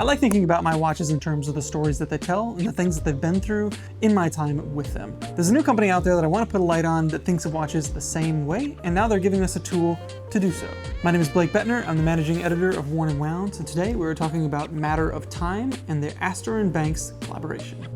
I like thinking about my watches in terms of the stories that they tell and the things that they've been through in my time with them. There's a new company out there that I want to put a light on that thinks of watches the same way, and now they're giving us a tool to do so. My name is Blake Bettner. I'm the managing editor of Worn & Wound, and today we're talking about Matter of Time and the Astor+Banks collaboration.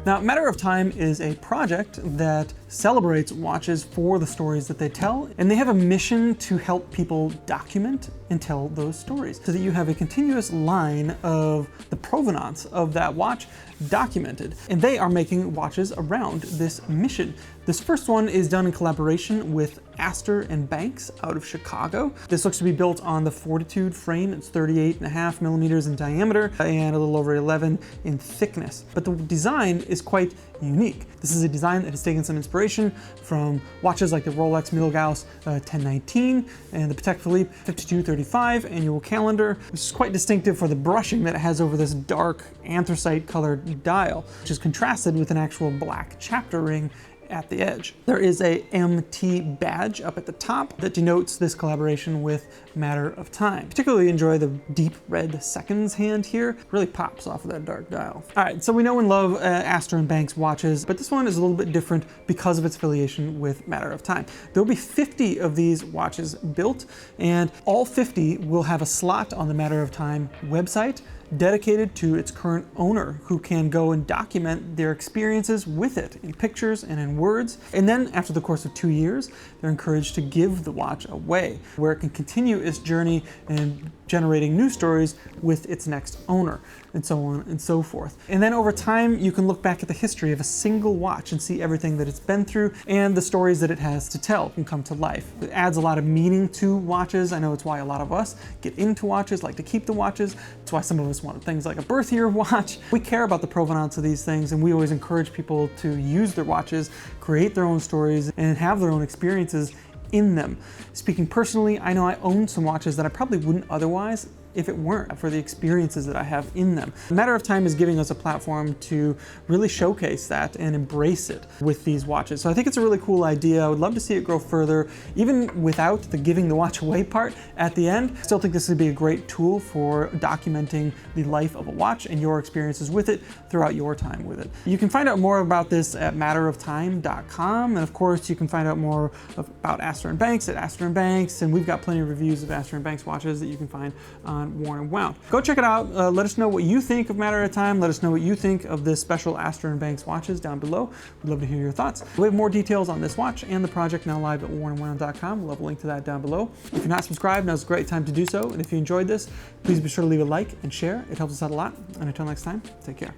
Now, Matter of Time is a project that celebrates watches for the stories that they tell, and they have a mission to help people document and tell those stories so that you have a continuous line of the provenance of that watch documented. And they are making watches around this mission. This first one is done in collaboration with Astor+Banks out of Chicago. This looks to be built on the Fortitude frame. It's 38.5 millimeters in diameter and a little over 11 in thickness. But the design is quite unique. This is a design that has taken some inspiration from watches like the Rolex Milgauss 1019 and the Patek Philippe 5235 annual calendar, which is quite distinctive for the brushing that it has over this dark anthracite colored dial, which is contrasted with an actual black chapter ring at the edge. There is a MT badge up at the top that denotes this collaboration with Matter of Time. Particularly enjoy the deep red seconds hand here. Really pops off of that dark dial. All right, so we know and love Astor+Banks watches, but this one is a little bit different because of its affiliation with Matter of Time. There will be 50 of these watches built, and all 50 will have a slot on the Matter of Time website dedicated to its current owner, who can go and document their experiences with it in pictures and in words. And then after the course of 2 years, they're encouraged to give the watch away, where it can continue its journey in generating new stories with its next owner, and so on and so forth. And then over time, you can look back at the history of a single watch and see everything that it's been through and the stories that it has to tell can come to life. It adds a lot of meaning to watches. I know it's why a lot of us get into watches, like to keep the watches. It's why some of us want things like a birth year watch. We care about the provenance of these things, and we always encourage people to use their watches, create their own stories, and have their own experiences in them. Speaking personally, I know I own some watches that I probably wouldn't otherwise if it weren't for the experiences that I have in them. Matter of Time is giving us a platform to really showcase that and embrace it with these watches. So I think it's a really cool idea. I would love to see it grow further, even without the giving the watch away part at the end. I still think this would be a great tool for documenting the life of a watch and your experiences with it throughout your time with it. You can find out more about this at matteroftime.com, and of course you can find out more about Astor+Banks at Astor+Banks, and we've got plenty of reviews of Astor+Banks watches that you can find on Worn & Wound. Go check it out. Let us know what you think of Matter of Time. Let us know what you think of this special Astor+Banks watches down below. We'd love to hear your thoughts. We have more details on this watch and the project now live at wornandwound.com. We'll have a link to that down below. If you're not subscribed, now's a great time to do so. And if you enjoyed this, please be sure to leave a like and share. It helps us out a lot. And until next time, take care.